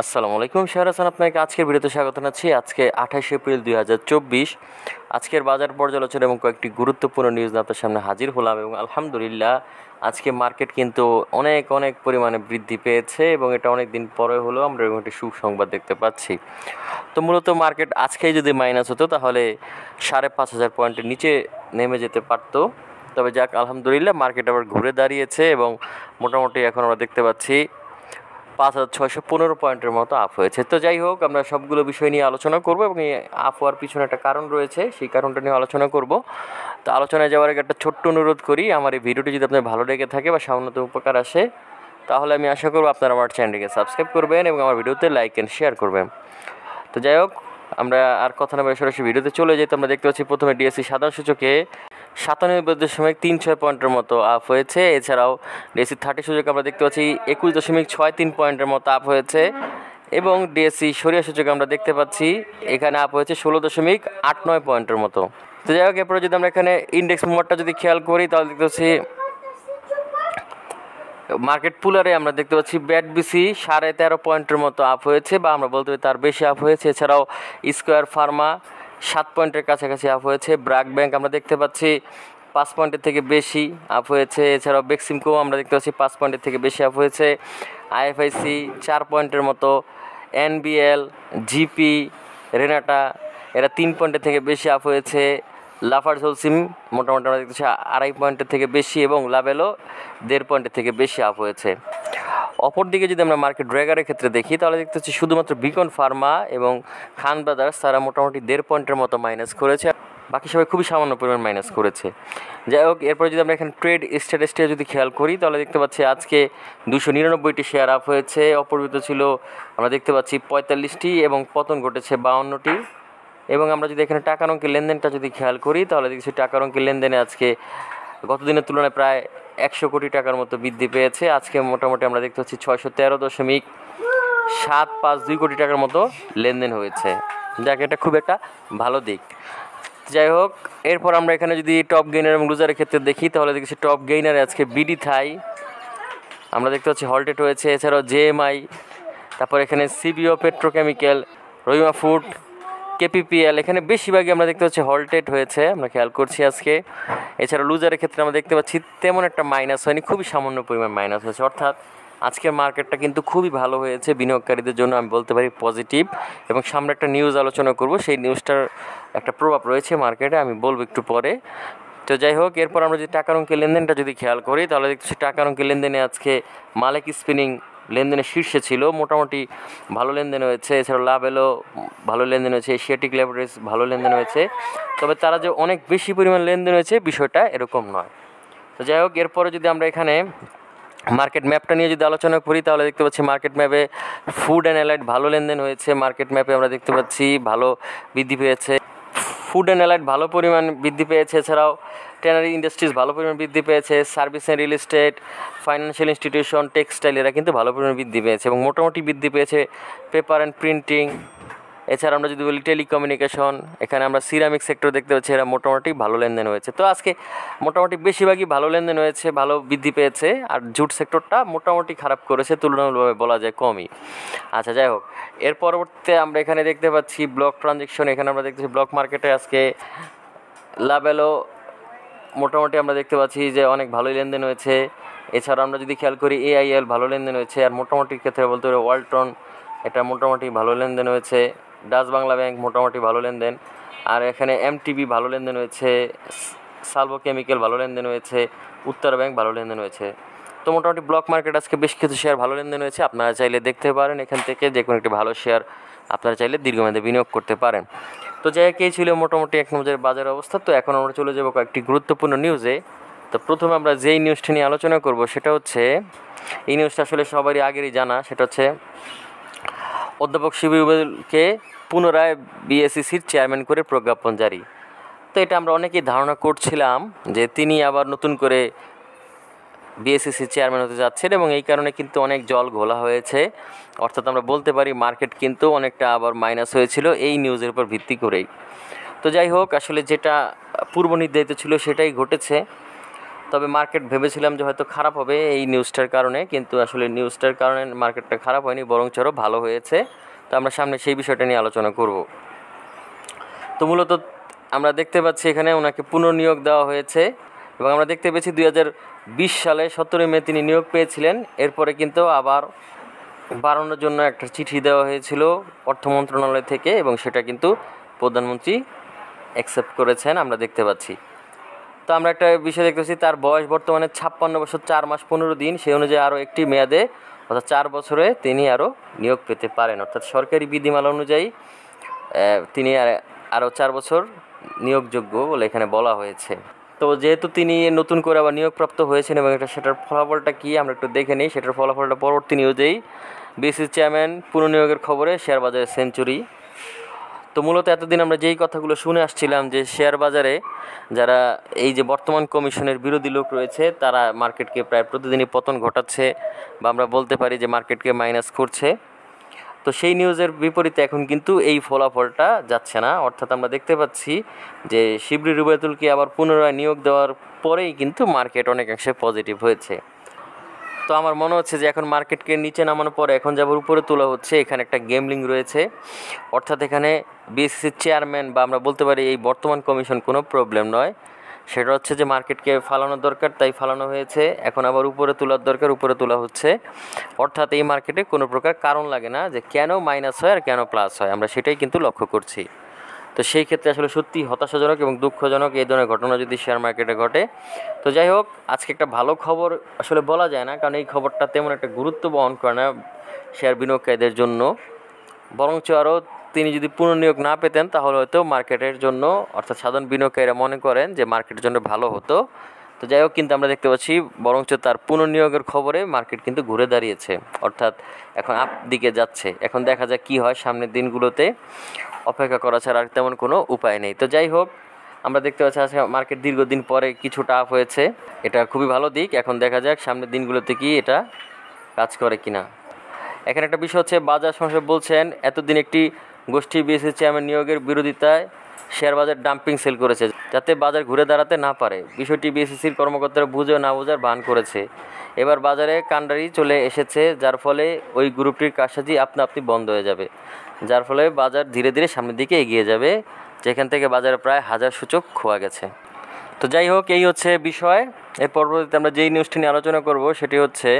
আসসালামু আলাইকুম, শেয়ার হাসান আপনাকে আজকের ভিডিওতে স্বাগত জানাচ্ছি। আজকে 28 এপ্রিল 2024 আজকের বাজার পর্যালোচনা এবং কয়েকটি গুরুত্বপূর্ণ নিউজ আপনার সামনে হাজির হলাম। এবং আলহামদুলিল্লাহ আজকে মার্কেট কিন্তু অনেক পরিমাণে বৃদ্ধি পেয়েছে এবং এটা অনেক দিন পরে হলেও আমরা এরকম একটি সুসংবাদ দেখতে পাচ্ছি। তো মূলত মার্কেট আজকেই যদি মাইনাস হতো তাহলে 5,500 পয়েন্টের নিচে নেমে যেতে পারতো। তবে যাক, আলহামদুলিল্লাহ মার্কেট আবার ঘুরে দাঁড়িয়েছে এবং মোটামুটি এখন আমরা দেখতে পাচ্ছি 5,615 পয়েন্টের মতো আপ হয়েছে। তো যাই হোক, আমরা সবগুলো বিষয় নিয়ে আলোচনা করব এবং এই আপ হওয়ার পিছনে একটা কারণ রয়েছে, সেই কারণটা নিয়ে আলোচনা করব। তো আলোচনায় যাওয়ার আগে একটা ছোট্ট অনুরোধ করি, আমার এই ভিডিওটি যদি আপনার ভালো লেগে থাকে বা সামান্যত উপকার আসে তাহলে আমি আশা করব আপনারা আমার চ্যানেলটিকে সাবস্ক্রাইব করবেন এবং আমার ভিডিওতে লাইক অ্যান্ড শেয়ার করবেন। তো যাই হোক, আমরা আর কথা না বলে সরাসরি ভিডিওতে চলে যেতে আমরা দেখতে পাচ্ছি প্রথমে ডিএসসি সাধারণ সূচকে 97.3 পয়েন্টের মতো আপ হয়েছে। এছাড়াও ডিএসসি 30 সূচকে আমরা দেখতে পাচ্ছি 21.63 পয়েন্টের মতো আপ হয়েছে এবং ডিএসসি সরিয়া সূচকে আমরা দেখতে পাচ্ছি এখানে আপ হয়েছে 16.89 পয়েন্টের মতো। তো যাই হোক, এরপরে যদি আমরা এখানে ইন্ডেক্স মুভমেন্টটা যদি খেয়াল করি তাহলে দেখতে পাচ্ছি মার্কেট পুলারে আমরা দেখতে পাচ্ছি ব্যাট বিসি 13.5 পয়েন্টের মতো আপ হয়েছে, বা আমরা বলতে পারি তার বেশি আপ হয়েছে। এছাড়াও স্কোয়ার ফার্মা 7 পয়েন্টের কাছাকাছি আপ হয়েছে। ব্র্যাক ব্যাংক আমরা দেখতে পাচ্ছি 5 পয়েন্টের থেকে বেশি আপ হয়েছে। এছাড়াও বেক্সিমকো আমরা দেখতে পাচ্ছি 5 পয়েন্টের থেকে বেশি আপ হয়েছে। আইএফআইসি 4 পয়েন্টের মতো। এনবিএল, জিপি, রেনাটা এরা 3 পয়েন্টের থেকে বেশি আপ হয়েছে। লাফার্জ হোলসিম মোটামুটি আমরা দেখতেছি 2.5 পয়েন্টের থেকে বেশি এবং লাভেলও 1.5 পয়েন্টের থেকে বেশি আপ হয়েছে। অপরদিকে যদি আমরা মার্কেট ড্র্যাগারের ক্ষেত্রে দেখি তাহলে দেখতে পাচ্ছি শুধুমাত্র বিকন ফার্মা এবং খান ব্রাদার্স তারা মোটামুটি 1.5 পয়েন্টের মতো মাইনাস করেছে, বাকি সবাই খুবই সামান্য পরিমাণ মাইনাস করেছে। যাই হোক, এরপরে যদি আমরা এখানে ট্রেড স্ট্যাটাসটি যদি খেয়াল করি তাহলে দেখতে পাচ্ছি আজকে 299টি শেয়ার আপ হয়েছে, অপরিবর্তিত ছিল আমরা দেখতে পাচ্ছি 45টি এবং পতন ঘটেছে 52টি। এবং আমরা যদি এখানে টাকার অঙ্কের লেনদেনটা যদি খেয়াল করি তাহলে দেখছি টাকার অঙ্কের লেনদেনে আজকে গত দিনের তুলনায় প্রায় 100 কোটি টাকার মতো বৃদ্ধি পেয়েছে। আজকে মোটামুটি আমরা দেখতে পাচ্ছি 613.752 কোটি টাকার মতো লেনদেন হয়েছে, যাক এটা খুব একটা ভালো দিক। যাই হোক, এরপর আমরা এখানে যদি টপ গেইনার এবং লুজারের ক্ষেত্রে দেখি তাহলে দেখছি টপ গেইনারে আজকে বিডি থাই আমরা দেখতে পাচ্ছি হলটেড হয়েছে। এছাড়াও জেএমআই, তারপর এখানে সিবিও পেট্রোকেমিক্যাল, রহিমা ফুড, কেপিপিএল এখানে বেশিরভাগই আমরা দেখতে পাচ্ছি হলটেড হয়েছে, আমরা খেয়াল করছি আজকে। এছাড়া লুজারের ক্ষেত্রে আমরা দেখতে পাচ্ছি তেমন একটা মাইনাস হয়নি, খুবই সামান্য পরিমাণ মাইনাস হয়েছে। অর্থাৎ আজকের মার্কেটটা কিন্তু খুবই ভালো হয়েছে বিনিয়োগকারীদের জন্য, আমি বলতে পারি পজিটিভ। এবং সামনে একটা নিউজ আলোচনা করব, সেই নিউজটার একটা প্রভাব রয়েছে মার্কেটে, আমি বলবো একটু পরে। তো যাই হোক, এরপর আমরা যদি টাকার অঙ্কের লেনদেনটা যদি খেয়াল করি তাহলে দেখছি টাকার অঙ্কের লেনদেনে আজকে মালিক স্পিনিং লেনদেনের শীর্ষে ছিল, মোটামুটি ভালো লেনদেন হয়েছে। এছাড়াও লাভেলও ভালো লেনদেন হয়েছে, এশিয়াটিক ল্যাবরেটরিজ ভালো লেনদেন হয়েছে। তবে তারা যে অনেক বেশি পরিমাণ লেনদেন হয়েছে বিষয়টা এরকম নয়। তো যাই হোক, এরপরে যদি আমরা এখানে মার্কেট ম্যাপটা নিয়ে যদি আলোচনা করি তাহলে দেখতে পাচ্ছি মার্কেট ম্যাপে ফুড অ্যান্ড অ্যালাইড ভালো লেনদেন হয়েছে। মার্কেট ম্যাপে আমরা দেখতে পাচ্ছি ভালো বৃদ্ধি পেয়েছে, ফুড অ্যান্ড অ্যালাইড ভালো পরিমাণ বৃদ্ধি পেয়েছে। এছাড়াও ট্যানারি ইন্ডাস্ট্রিজ ভালো পরিমাণ বৃদ্ধি পেয়েছে। Service and real estate, financial institution, textile এরা কিন্তু ভালো পরিমাণ বৃদ্ধি পেয়েছে এবং মোটামুটি বৃদ্ধি পেয়েছে পেপার অ্যান্ড প্রিন্টিং। এছাড়া আমরা যদি বলি টেলিকমিউনিকেশন, এখানে আমরা সিরামিক সেক্টর দেখতে পাচ্ছি এরা মোটামুটি ভালো লেনদেন হয়েছে। তো আজকে মোটামুটি বেশিরভাগই ভালো লেনদেন হয়েছে, ভালো বৃদ্ধি পেয়েছে। আর জুট সেক্টরটা মোটামুটি খারাপ করেছে, তুলনামূলকভাবে বলা যায় কমই। আচ্ছা, যাই হোক, এর পরবর্তীতে আমরা এখানে দেখতে পাচ্ছি ব্লক ট্রানজেকশন, এখানে আমরা দেখতেছি ব্লক মার্কেটে আজকে লাভেলও মোটামুটি আমরা দেখতে পাচ্ছি যে অনেক ভালোই লেনদেন হয়েছে। এছাড়া আমরা যদি খেয়াল করি এআইএল ভালো লেনদেন হয়েছে, আর মোটামুটি ক্ষেত্রে বলতে পারি ওয়ালটন এটা মোটামুটি ভালো লেনদেন হয়েছে। ডাচ বাংলা ব্যাংক মোটামুটি ভালো লেনদেন, আর এখানে এমটিবি ভালো লেনদেন হয়েছে। সালভো কেমিক্যাল ভালো লেনদেন হয়েছে। উত্তর ব্যাংক ভালো লেনদেন হয়েছে। তো মোটামুটি ব্লক মার্কেট আজকে বেশ কিছু শেয়ার ভালো লেনদেন হয়েছে, আপনারা চাইলে দেখতে পারেন এখান থেকে যে কোনো একটি ভালো শেয়ার আপনারা চাইলে দীর্ঘমেয়াদে বিনিয়োগ করতে পারেন। তো যাই হোক, এই ছিল মোটামুটি এক নজরের বাজার অবস্থা। তো এখন আমরা চলে যাবো কয়েকটি গুরুত্বপূর্ণ নিউজে। তো প্রথমে আমরা যেই নিউজটি নিয়ে আলোচনা করব সেটা হচ্ছে, এই নিউজটা আসলে সবারই আগেরই জানা, সেটা হচ্ছে অধ্যাপক শিবিরকে পুনরায় বিএসইসির চেয়ারম্যান করে প্রজ্ঞাপন জারি। তো এটা আমরা অনেকেই ধারণা করছিলাম যে তিনি আবার নতুন করে বিএসইসির চেয়ারম্যান হতে যাচ্ছেন এবং এই কারণে কিন্তু অনেক জল ঘোলা হয়েছে। অর্থাৎ আমরা বলতে পারি মার্কেট কিন্তু অনেকটা আবার মাইনাস হয়েছিল এই নিউজের উপর ভিত্তি করেই। তো যাই হোক, আসলে যেটা পূর্ব নির্ধারিত ছিল সেটাই ঘটেছে। তবে মার্কেট ভেবেছিলাম যে হয়তো খারাপ হবে এই নিউজটার কারণে, কিন্তু আসলে নিউজটার কারণে মার্কেটটা খারাপ হয়নি, বরং আরও ভালো হয়েছে। তো আমরা সামনে সেই বিষয়টা নিয়ে আলোচনা করব। তো মূলত আমরা দেখতে পাচ্ছি এখানে ওনাকে পুনর্নিয়োগ দেওয়া হয়েছে এবং আমরা দেখতে পেয়েছি 2020 সালে 17 মে তিনি নিয়োগ পেয়েছিলেন। এরপরে কিন্তু আবার বাড়ানোর জন্য একটা চিঠি দেওয়া হয়েছিল অর্থ মন্ত্রণালয় থেকে এবং সেটা কিন্তু প্রধানমন্ত্রী অ্যাকসেপ্ট করেছেন, আমরা দেখতে পাচ্ছি। তো আমরা একটা বিষয় দেখতে পাচ্ছি, তার বয়স বর্তমানে 56 বছর 4 মাস 15 দিন। সেই অনুযায়ী আরও একটি মেয়াদে অর্থাৎ 4 বছরে তিনি আরও নিয়োগ পেতে পারেন, অর্থাৎ সরকারি বিধিমালা অনুযায়ী তিনি আরও 4 বছর নিয়োগযোগ্য বলে এখানে বলা হয়েছে। তো যেহেতু তিনি নতুন করে আবার নিয়োগপ্রাপ্ত হয়েছেন এবং সেটার ফলাফলটা কী আমরা একটু দেখে নিই। সেটার ফলাফলটা পরবর্তী নিউজেই বিসিসি চেয়ারম্যান পুনর্নিয়োগের খবরে শেয়ার বাজারে সেঞ্চুরি। তো মূলত এতদিন আমরা যেই কথাগুলো শুনে আসছিলাম যে শেয়ার বাজারে যারা এই যে বর্তমান কমিশনের বিরোধী লোক রয়েছে তারা মার্কেটকে প্রায় প্রতিদিনই পতন ঘটাচ্ছে বা আমরা বলতে পারি যে মার্কেটকে মাইনাস করছে। তো সেই নিউজের বিপরীতে এখন কিন্তু এই ফলাফলটা যাচ্ছে না, অর্থাৎ আমরা দেখতে পাচ্ছি যে শিবলি রুবায়তুলকে আবার পুনরায় নিয়োগ দেওয়ার পরেই কিন্তু মার্কেট অনেকাংশে পজিটিভ হয়েছে। তো আমার মনে হচ্ছে যে এখন মার্কেটকে নিচে নামানোর পরে এখন যাবার উপরে তোলা হচ্ছে, এখানে একটা গেমলিং রয়েছে। অর্থাৎ এখানে বিএসসির চেয়ারম্যান বা আমরা বলতে পারি এই বর্তমান কমিশন কোনো প্রবলেম নয়, সেটা হচ্ছে যে মার্কেটকে ফালানো দরকার তাই ফালানো হয়েছে, এখন আবার উপরে তোলার দরকার উপরে তোলা হচ্ছে। অর্থাৎ এই মার্কেটে কোনো প্রকার কারণ লাগে না যে কেন মাইনাস হয় আর কেন প্লাস হয়, আমরা সেটাই কিন্তু লক্ষ্য করছি। তো সেই ক্ষেত্রে আসলে সত্যি হতাশাজনক এবং দুঃখজনক এই ধরনের ঘটনা যদি শেয়ার মার্কেটে ঘটে। তো যাই হোক, আজকে একটা ভালো খবর আসলে বলা যায় না, কারণ এই খবরটা তেমন একটা গুরুত্ব বহন করে না শেয়ার বিনিয়োগকারীদের জন্য, বরঞ্চ আরও তিনি যদি পুনর্নিয়োগ না পেতেন তাহলে হয়তো মার্কেটের জন্য অর্থাৎ সাধারণ বিনিয়োগকারীরা মনে করেন যে মার্কেটের জন্য ভালো হতো। তো যাই হোক, কিন্তু আমরা দেখতে পাচ্ছি বরঞ্চ তার পুনর্নিয়োগের খবরে মার্কেট কিন্তু ঘুরে দাঁড়িয়েছে, অর্থাৎ এখন আপ দিকে যাচ্ছে। এখন দেখা যাক কী হয় সামনের দিনগুলোতে, অপেক্ষা করা ছাড়া আর তেমন কোনো উপায় নেই। তো যাই হোক, আমরা দেখতে পাচ্ছি আজকে মার্কেট দীর্ঘদিন পরে কিছুটা আপ হয়েছে, এটা খুবই ভালো দিক। এখন দেখা যাক সামনের দিনগুলোতে কি এটা কাজ করে কিনা। এখানে একটা বিষয় হচ্ছে, বাজার সংসদ বলছেন এতদিন একটি গোষ্ঠী বিএসসি চেয়ারম্যান নিয়োগের বিরোধিতায় শেয়ার বাজার ডাম্পিং সেল করেছে যাতে বাজার ঘুরে দাঁড়াতে না পারে। বিষয়টি বিএসসির কর্মকর্তারা বুঝেও না বোঝার ভান করেছে। এবার বাজারে কাণ্ডারি চলে এসেছে, যার ফলে ওই গ্রুপটির কারসাজি আপনা আপনি বন্ধ হয়ে যাবে, যার ফলে বাজার ধীরে ধীরে সামনের দিকে এগিয়ে যাবে, যেখান থেকে বাজারে প্রায় 1000 সূচক খোয়া গেছে। তো যাই হোক, এই হচ্ছে বিষয়। এর পরবর্তীতে আমরা যেই নিউজটি নিয়ে আলোচনা করব সেটি হচ্ছে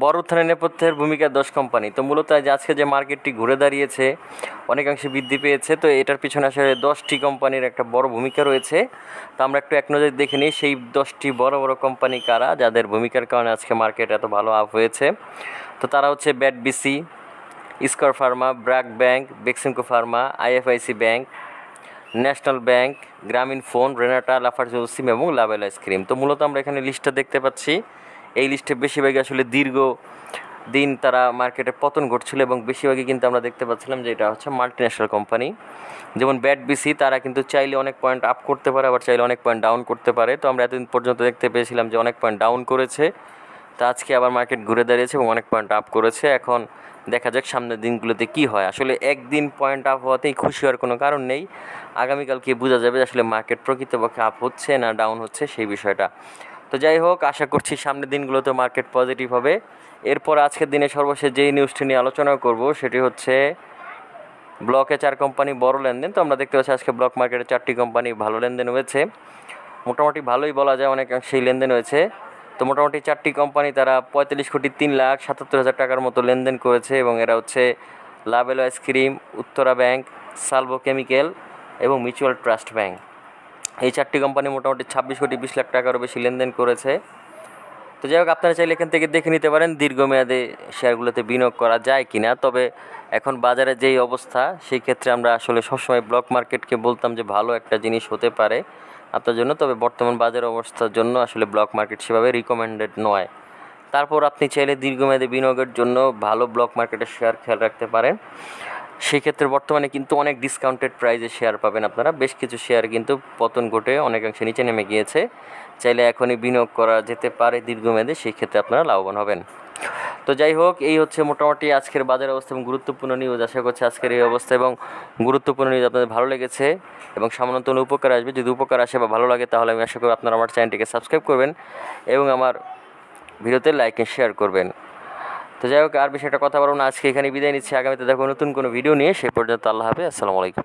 বড় উত্থানের নেপথ্যের ভূমিকা 10 কোম্পানি। তো মূলত আজকে যে মার্কেটটি ঘুরে দাঁড়িয়েছে অনেকাংশে বৃদ্ধি পেয়েছে, তো এটার পিছনে আসলে 10টি কোম্পানির একটা বড় ভূমিকা রয়েছে। তো আমরা একটু এক নজরে দেখে নিই সেই 10টি বড় বড় কোম্পানি কারা, যাদের ভূমিকার কারণে আজকে মার্কেট এত ভালো আপ হয়েছে। তো তারা হচ্ছে BAT BC, Square Pharma, BRAC Bank, Beximco Pharma, IFIC Bank, National Bank, Grameenphone, Renata, Lafarge সিম এবং লাভেল আইসক্রিম। তো মূলত আমরা এখানে লিস্টটা দেখতে পাচ্ছি, এই লিস্টে বেশিরভাগই আসলে দীর্ঘ দিন তারা মার্কেটে পতন ঘটছিল এবং বেশিরভাগই কিন্তু আমরা দেখতে পাচ্ছিলাম যে এটা হচ্ছে মাল্টিন্যাশনাল কোম্পানি। যেমন ব্যাট বিসি, তারা কিন্তু চাইলে অনেক পয়েন্ট আপ করতে পারে, আবার চাইলে অনেক পয়েন্ট ডাউন করতে পারে। তো আমরা এতদিন পর্যন্ত দেখতে পেয়েছিলাম যে অনেক পয়েন্ট ডাউন করেছে, তো আজকে আবার মার্কেট ঘুরে দাঁড়িয়েছে এবং অনেক পয়েন্ট আপ করেছে। এখন দেখা যাক সামনের দিনগুলোতে কী হয়। আসলে একদিন পয়েন্ট আপ হওয়াতেই খুশি হওয়ার কোনো কারণ নেই, আগামীকালকে বোঝা যাবে আসলে মার্কেট প্রকৃতপক্ষে আপ হচ্ছে না ডাউন হচ্ছে সেই বিষয়টা। তো যাই হোক, আশা করছি সামনের দিনগুলোতে মার্কেট পজিটিভ হবে। এরপর আজকের দিনে সর্বশেষ যেই নিউজটি নিয়ে আলোচনা করব সেটি হচ্ছে ব্লকে 4 কোম্পানি বড় লেনদেন। তো আমরা দেখতে পাচ্ছি আজকে ব্লক মার্কেটে 4টি কোম্পানি ভালো লেনদেন হয়েছে, মোটামুটি ভালোই বলা যায়, অনেকাংশেই লেনদেন হয়েছে। তো মোটামুটি 4টি কোম্পানি তারা 45,03,77,000 টাকার মতো লেনদেন করেছে এবং এরা হচ্ছে level ice cream, Uttara bank, Salvo chemical এবং মিউচুয়াল ট্রাস্ট ব্যাংক। এই 4টি কোম্পানি মোটামুটি 26,20,00,000 টাকারও বেশি লেনদেন করেছে। তো যাই হোক, আপনারা চাইলে এখান থেকে দেখে নিতে পারেন দীর্ঘমেয়াদে শেয়ারগুলোতে বিনিয়োগ করা যায় কি না। তবে এখন বাজারে যেই অবস্থা সেই ক্ষেত্রে আমরা আসলে সবসময় ব্লক মার্কেটকে বলতাম যে ভালো একটা জিনিস হতে পারে আপনার জন্য, তবে বর্তমান বাজার অবস্থার জন্য আসলে ব্লক মার্কেট সেভাবে রিকমেন্ডেড নয়। তারপর আপনি চাইলে দীর্ঘমেয়াদী বিনিয়োগের জন্য ভালো ব্লক মার্কেটের শেয়ার খেয়াল রাখতে পারেন। সেক্ষেত্রে বর্তমানে কিন্তু অনেক ডিসকাউন্টেড প্রাইসে শেয়ার পাবেন আপনারা, বেশ কিছু শেয়ার কিন্তু পতন ঘটে অনেকাংশে নিচে নেমে গিয়েছে, চাইলে এখনই বিনিয়োগ করা যেতে পারে দীর্ঘমেয়াদে, সেই ক্ষেত্রে আপনারা লাভবান হবেন। তো যাই হোক, এই হচ্ছে মোটামুটি আজকের বাজার অবস্থা এবং গুরুত্বপূর্ণ নিউজ। আশা করছি আজকের এই অবস্থা এবং গুরুত্বপূর্ণ নিউজ আপনাদের ভালো লেগেছে এবং সামান্যতম উপকার আসবে। যদি উপকার আসে বা ভালো লাগে তাহলে আমি আশা করি আপনারা আমার চ্যানেলটিকে সাবস্ক্রাইব করবেন এবং আমার ভিডিওতে লাইক এন্ড শেয়ার করবেন। তো যাই হোক, আর বেশি একটা কথা বলবো না, আজকে এখানে বিদায় নিচ্ছি। আগামীতে দেখো নতুন কোনো ভিডিও নিয়ে। সেই পর্যন্ত আল্লাহ হাফেজ, আসসালামু আলাইকুম।